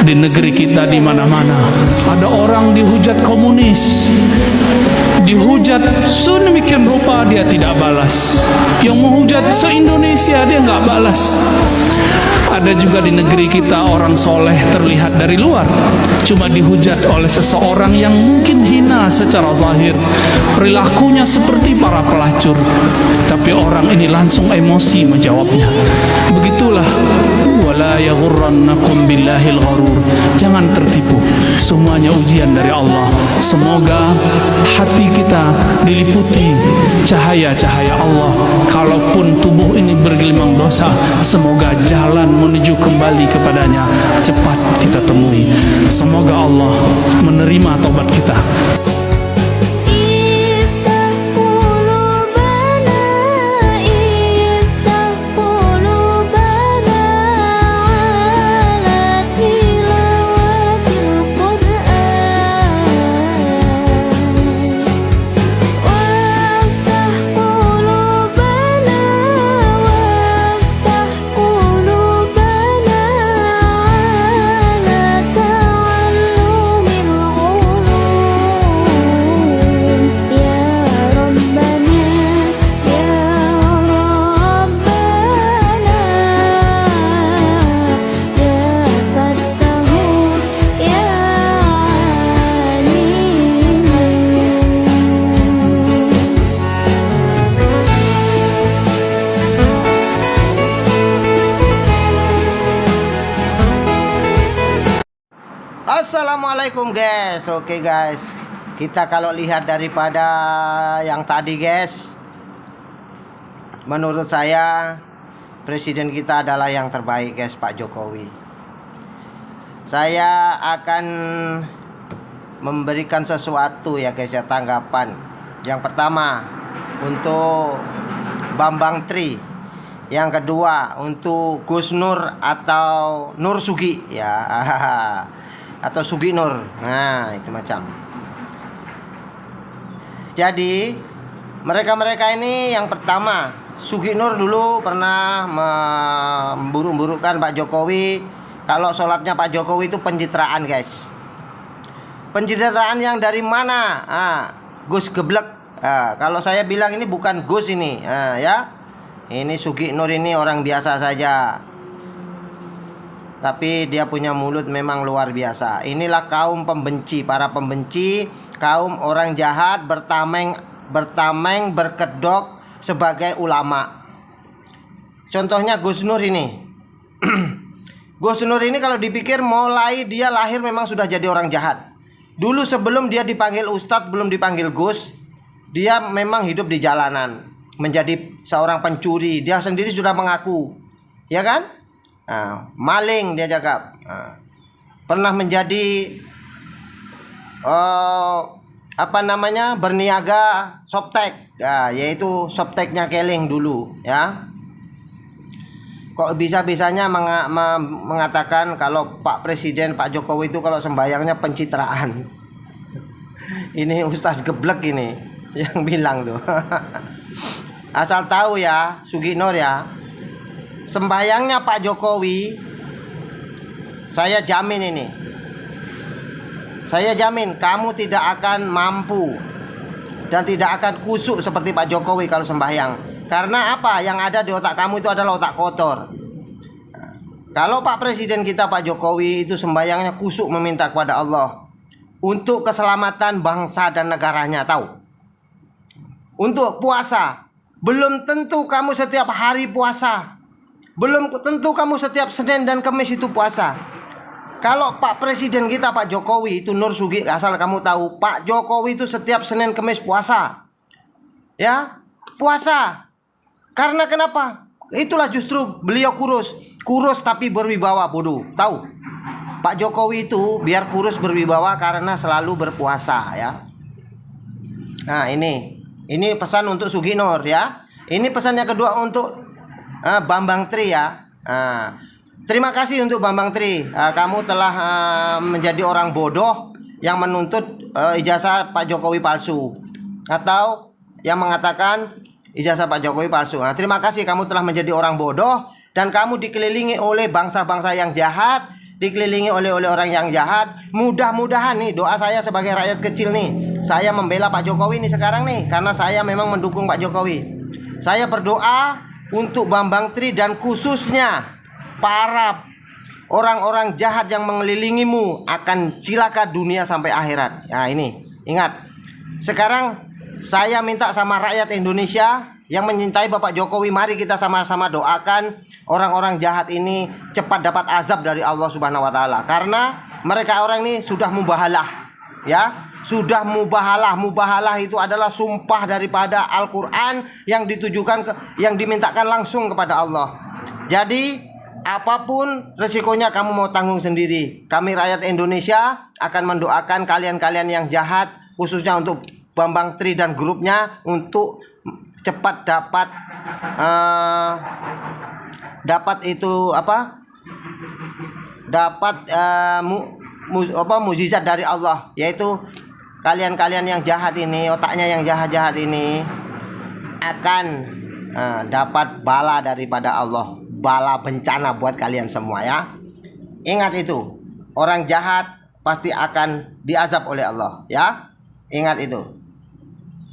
di negeri kita di mana-mana. Ada orang dihujat komunis, dihujat sedemikian rupa dia tidak balas. Yang menghujat se-Indonesia dia nggak balas. Ada juga di negeri kita orang soleh terlihat dari luar, cuma dihujat oleh seseorang yang mungkin hina secara zahir, perilakunya seperti para pelacur, tapi orang ini langsung emosi menjawabnya. Begitulah, wala yaghurrannakum billahil gharur. Jangan tertipu, semuanya ujian dari Allah. Semoga hati kita diliputi cahaya-cahaya Allah. Kalaupun tubuh ini bergelimang dosa, semoga jalan menuju kembali kepadanya cepat kita temui. Semoga Allah menerima taubat kita. Assalamualaikum guys. Oke guys, kita kalau lihat daripada yang tadi guys, menurut saya presiden kita adalah yang terbaik guys, Pak Jokowi. Saya akan memberikan sesuatu ya guys ya, tanggapan. Yang pertama untuk Bambang Tri, yang kedua untuk Gus Nur atau Nur Sugi ya atau Sugi Nur. Nah, itu macam. Jadi mereka-mereka ini, yang pertama Sugi Nur dulu pernah memburuk-burukkan Pak Jokowi. Kalau sholatnya Pak Jokowi itu pencitraan guys. Pencitraan yang dari mana? Gus geblek. Kalau saya bilang ini bukan Gus ini, ya. Ini Sugi Nur ini orang biasa saja, tapi dia punya mulut memang luar biasa. Inilah kaum pembenci, para pembenci, kaum orang jahat bertameng berkedok sebagai ulama. Contohnya Gus Nur ini. Gus Nur ini kalau dipikir mulai dia lahir memang sudah jadi orang jahat. Dulu sebelum dia dipanggil Ustadz, belum dipanggil Gus, dia memang hidup di jalanan, menjadi seorang pencuri. Dia sendiri sudah mengaku, ya kan? Maling dia cakap. Pernah menjadi berniaga softtek, yaitu softteknya Keling dulu ya. Kok bisa-bisanya mengatakan kalau Pak Presiden Pak Jokowi itu kalau sembayangnya pencitraan. Ini Ustaz geblek ini yang bilang tuh. Asal tahu ya Sugi Nur ya, sembayangnya Pak Jokowi, saya jamin ini, saya jamin kamu tidak akan mampu dan tidak akan kusuk seperti Pak Jokowi kalau sembahyang. Karena apa? Yang ada di otak kamu itu adalah otak kotor. Kalau Pak Presiden kita Pak Jokowi itu sembahyangnya kusuk meminta kepada Allah untuk keselamatan bangsa dan negaranya, tahu? Untuk puasa, belum tentu kamu setiap hari puasa. Belum tentu kamu setiap Senin dan Kamis itu puasa. Kalau Pak Presiden kita Pak Jokowi itu Nur Sugi, asal kamu tahu, Pak Jokowi itu setiap Senin Kamis puasa. Ya, puasa. Karena kenapa? Itulah justru beliau kurus tapi berwibawa, bodoh. Tahu? Pak Jokowi itu biar kurus berwibawa karena selalu berpuasa ya. Nah, ini pesan untuk Sugi Nur ya. Ini pesan yang kedua untuk Bambang Tri ya. Terima kasih untuk Bambang Tri. Kamu telah menjadi orang bodoh yang menuntut ijazah Pak Jokowi palsu, atau yang mengatakan ijazah Pak Jokowi palsu. Terima kasih, kamu telah menjadi orang bodoh dan kamu dikelilingi oleh bangsa-bangsa yang jahat dikelilingi oleh orang yang jahat. Mudah-mudahan nih, doa saya sebagai rakyat kecil nih, saya membela Pak Jokowi nih sekarang nih, karena saya memang mendukung Pak Jokowi. Saya berdoa untuk Bambang Tri dan khususnya para orang-orang jahat yang mengelilingimu akan cilaka dunia sampai akhirat. Nah ini, ingat. Sekarang saya minta sama rakyat Indonesia yang menyintai Bapak Jokowi, mari kita sama-sama doakan orang-orang jahat ini cepat dapat azab dari Allah Subhanahu wa taala. Karena mereka orang ini sudah mubahalah, ya. Sudah mubahalah. Mubahalah itu adalah sumpah daripada Al-Qur'an yang ditujukan yang dimintakan langsung kepada Allah. Jadi apapun resikonya kamu mau tanggung sendiri. Kami rakyat Indonesia akan mendoakan kalian-kalian yang jahat, khususnya untuk Bambang Tri dan grupnya, untuk cepat dapat mukjizat dari Allah, yaitu kalian-kalian yang jahat ini, otaknya yang jahat-jahat ini akan dapat bala daripada Allah, bala bencana buat kalian semua ya. Ingat itu, orang jahat pasti akan diazab oleh Allah ya. Ingat itu.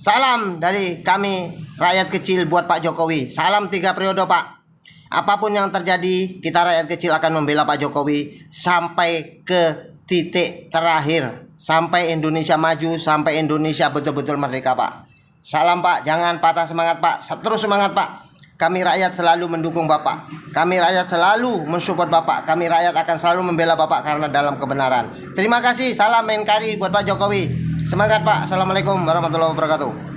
Salam dari kami rakyat kecil buat Pak Jokowi. Salam 3 periode Pak. Apapun yang terjadi, kita rakyat kecil akan membela Pak Jokowi sampai ke titik terakhir, sampai Indonesia maju, sampai Indonesia betul-betul merdeka Pak. Salam Pak, jangan patah semangat Pak, terus semangat Pak. Kami rakyat selalu mendukung Bapak. Kami rakyat selalu mensupport Bapak. Kami rakyat akan selalu membela Bapak karena dalam kebenaran. Terima kasih, salam NKRI buat Pak Jokowi. Semangat Pak. Assalamualaikum warahmatullahi wabarakatuh.